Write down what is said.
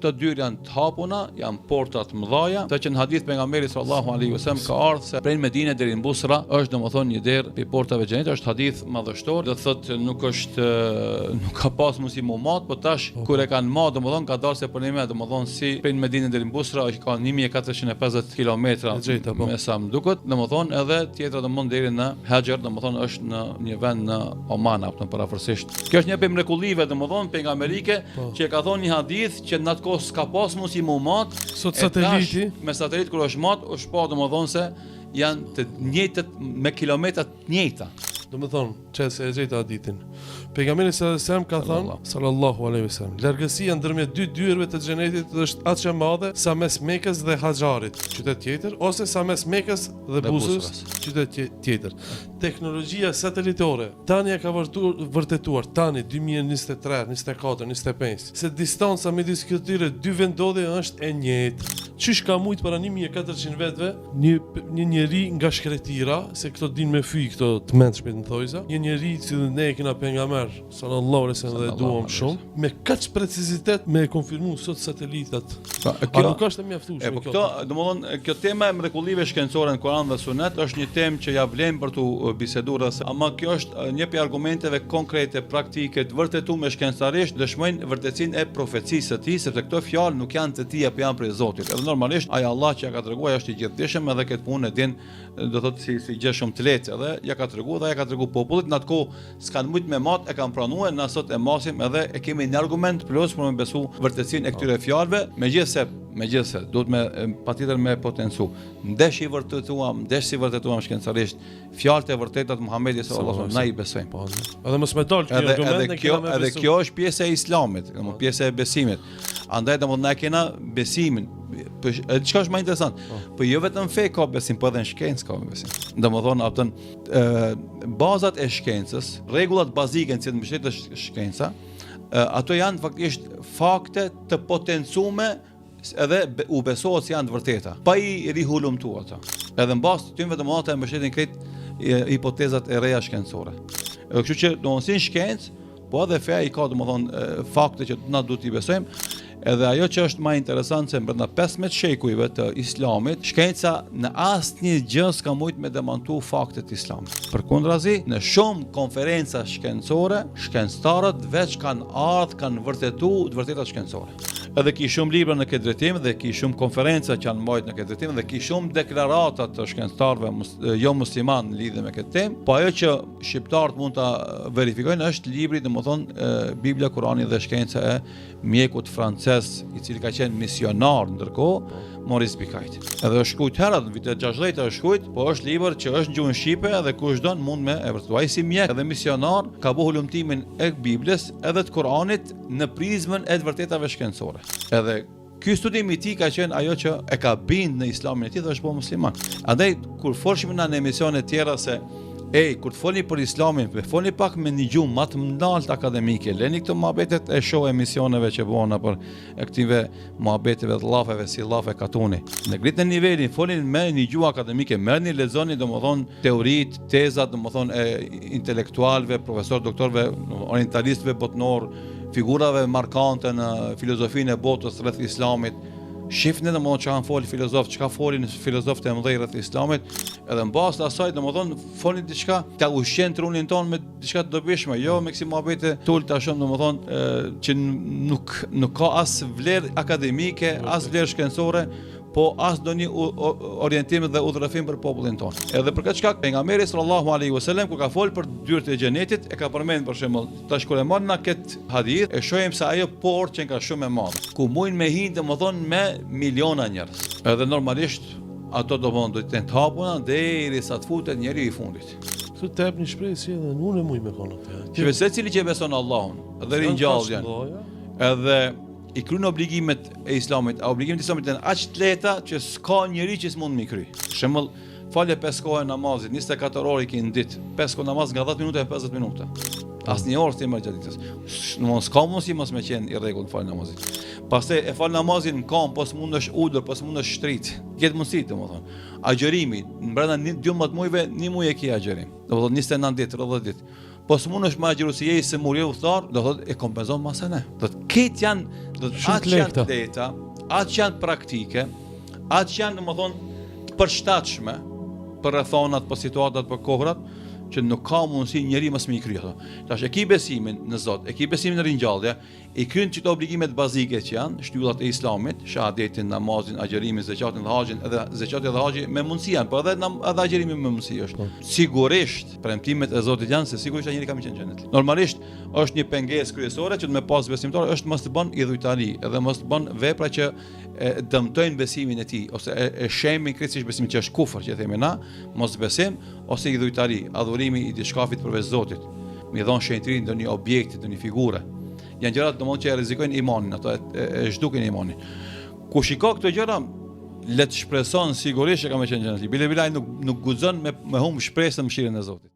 Këto dyert janë të hapuna, janë porta të mëdha, sa që në hadith pejgamberi sallallahu alaihi wasallam ka ardhur se prej Medinë deri në Busra është domethënë një derë për portave të xhenetit, është hadith madhështor, do thotë nuk ka pas mundësi më mat, por tash kur e kanë marrë domethënë ka dalë se për ne domethënë si prej Medinë deri në Busra është ka 1450 kilometra me sa më duket, domethënë edhe tjetra domethënë deri në Hajar, domethënë është në një vend në Oman apo parafërsisht. Kjo është një prej mrekullive domethënë pejgamberike që e ka thonë një hadith që në atë kohë s'ka pas mundësi më mat. Sot sateliti, me satelit kur është mat, është pa domethënë se janë të njëjtët me kilometra të njëjta. domethënë çesë e gjeta hadithin. Pejgamberi sallallahu ka thënë sallallahu alaihi wasallam, largësia ndërmjet dy dyerve të xhenetit është aq e madhe sa mes Mekës dhe Haxharit, qytet tjetër, ose sa mes Mekës dhe Busrës, qytet tjetër. Teknologjia satelitore tani e ka vërtetuar tani 2023, 24, 25 se distanca midis këtyre dy vendodhe është e njëjtë. Çish ka mujt para 1400 vetëve një njeri nga shkretira, se këto din me fyj këto të mendshmit në thojza, një njeri që ne e kena pejgamber sallallahu alaihi wasallam dhe duam shumë, me kaq precizitet me konfirmu sot satelitat. Kjo nuk është e mjaftueshme. Po këto, domethënë, kjo tema e mrekullive shkencore në Kur'an dhe Sunet është një temë që ja vlen për tu biseduar, ama kjo është një prej argumenteve konkrete, praktike, të vërtetuara shkencarisht, dëshmojnë vërtetësinë e profecisë së tij, sepse këto fjalë nuk janë të tija, por janë prej Zotit. Edhe normalisht ai Allah që ja ka treguar është i gjithdijshëm, edhe këtë punë e din, do thotë si gjë shumë të lehtë, edhe ja ka treguar dhe ja ka treguar popullit, në atë kohë s'kan mujt me mat, e kanë pranuar, na sot e masim edhe e kemi një argument plus për me besu vërtetësinë e këtyre fjalëve, megjithse duhet me patjetër me potencu. Ndesh i vërtetuam shkencarisht fjalët e vërteta të Muhamedit sallallahu alaihi wasallam, na i besojmë. Edhe mos më dal kjo argument, edhe kjo është pjesë e Islamit, pjesë e besimit. Andaj domodin na kena besimin. Çka është më interesant? Po jo vetëm fe ka besim, po edhe në shkencë ka besim. Domodin ato bazat e shkencës, rregullat bazike që mbështet shkenca, ato janë faktikisht fakte të potencume edhe u besohet se janë të vërteta, pa i rihulumtuar ata. Edhe mbas ty vetëm ata mbështetin këtë hipotezat e reja shkencore. Kështu që domosdoshmë si shkencë, po edhe feja i ka domethënë fakte që na duhet i besojmë. Edhe ajo që është më interesant se brenda 15 shekujve të Islamit, shkenca në asnjë gjë s'ka mujt me demantu faktet e Islamit. Përkundrazi, në shumë konferenca shkencore, shkencëtarët veç kanë ardhur, kanë vërtetuar të vërtetat shkencore. Edhe ki shumë libra në këtë drejtim, dhe ki shumë konferenca që janë mbajtur në këtë drejtim, dhe ki shumë deklarata të shkencëtarëve jo musliman në lidhje me këtë temë. Po ajo që shqiptarët mund ta verifikojnë është libri, domethënë Bibla, Kurani dhe shkenca e mjekut francez, i cili ka qenë misionar ndërkohë, Maurice Bucaille. Edhe është shkruajt herët në vitet 60 është shkruajt, po është libër që është në gjuhën shqipe edhe kushdo mund me e vërtetuar. Ai si mjek edhe misionar ka bëu hulumtimin e Biblës edhe të Kuranit në prizmën e të vërtetave shkencore. Edhe ky studim i tij ka qenë ajo që e ka bind në Islamin e tij dhe është bërë musliman. Andaj kur folshim në emisione të tjera se kur të folni për Islamin, folni pak me një gjumë më të ndaltë akademike. Leni këto muhabetet e show emisioneve që bëhen për këtyve muhabeteve të llafeve si llafe katuni. Në ngritën e nivelin, folin me një gjuhë akademike, merrni lexoni domethënë teoritë, tezat domethënë e intelektualëve, profesor, doktorëve, orientalistëve botnor, figurave markante në filozofinë e botës rreth Islamit. Shifni domethënë çka kanë folë filozofë, çka folin filozofët e mëdhenj rreth Islamit, edhe mbas të asaj domethënë folin diçka ta ushqen trunin ton me diçka të dobishme, jo me kësi muhabete tulta shumë domethënë që nuk ka as vlerë akademike, as vlerë shkencore, po as ndonjë orientim dhe udhërrëfim për popullin ton. Edhe për këtë shkak pejgamberi sallallahu alaihi wasallam kur ka folë për dyert e xhenetit, e ka përmendur për shembull, tash kur e marr na këtë hadith, e shohim se ajo portë që ka shumë e madhe, ku mujnë me hinë domethënë me miliona njerëz. Edhe normalisht ato domethënë do të jenë të hapura derisa të futet njeriu i fundit. Këtu të jap një shpresë si edhe unë mund me kono atë. Që secili që beson Allahun dhe ringjall janë. Edhe i kryen obligimet e Islamit, obligimet e Islamit janë aq të lehta që s'ka njeri që s'mund mi kry. Për shembull, falje 5 kohë namazit, 24 orë i në ditë, 5 kohë namaz nga 10 minuta e 50 minuta. Asnjë orë s'e marr gjatë ditës. Mos ka mundësi mos me qenë i rregullt fal namazit. Pastaj e fal namazin në kam, po s'mundesh udhër, po s'mundesh shtrit. Gjet mundësi domethënë. Agjërimi, brenda 12 muajve, 1 muaj e ke agjërim. Domethënë 29 ditë, 30 ditë. Po së mund është ma gjerusie se murje udhëtar, do thotë e kompenzon masën e. Do të ketë janë, do të atë që janë deta, atë që janë praktike, atë që janë, domethënë, të përshtatshme për rrethonat, për situatat, për kohrat, që nuk ka mundësi njeri mos me i krye ato. Tash e ki besimin në Zot, e ki besimin në ringjallje, i kryen çdo obligimet bazike që janë, shtyllat e Islamit, shahadetin, namazin, agjerimin, zakatin dhe haxhin, edhe zakati dhe haxhi me mundësi janë, po edhe edhe agjerimi me mundësi është. Sigurisht, premtimet e Zotit janë se sigurisht ai njeri ka më qenë në xhenet. Normalisht është një pengesë kryesore që të me pas besimtar është mos të bën idhujtari, edhe mos të bën vepra që dëmtojnë besimin e tij ose e shemin krejtësisht besimin që është kufër, që themi na, mos besim ose idhujtari, adhurimi i diçkafit përveç Zotit, mi dhon shenjtëri ndonjë objekti, ndonjë figure. Janë gjëra domosdoshmë që e rrezikojnë imanin, ato e zhdukin imanin. Kush i ka këto gjëra, le të shpreson sigurisht që ka më qenë xheneti. Bile nuk guxon me humb shpresën në mëshirën e Zotit.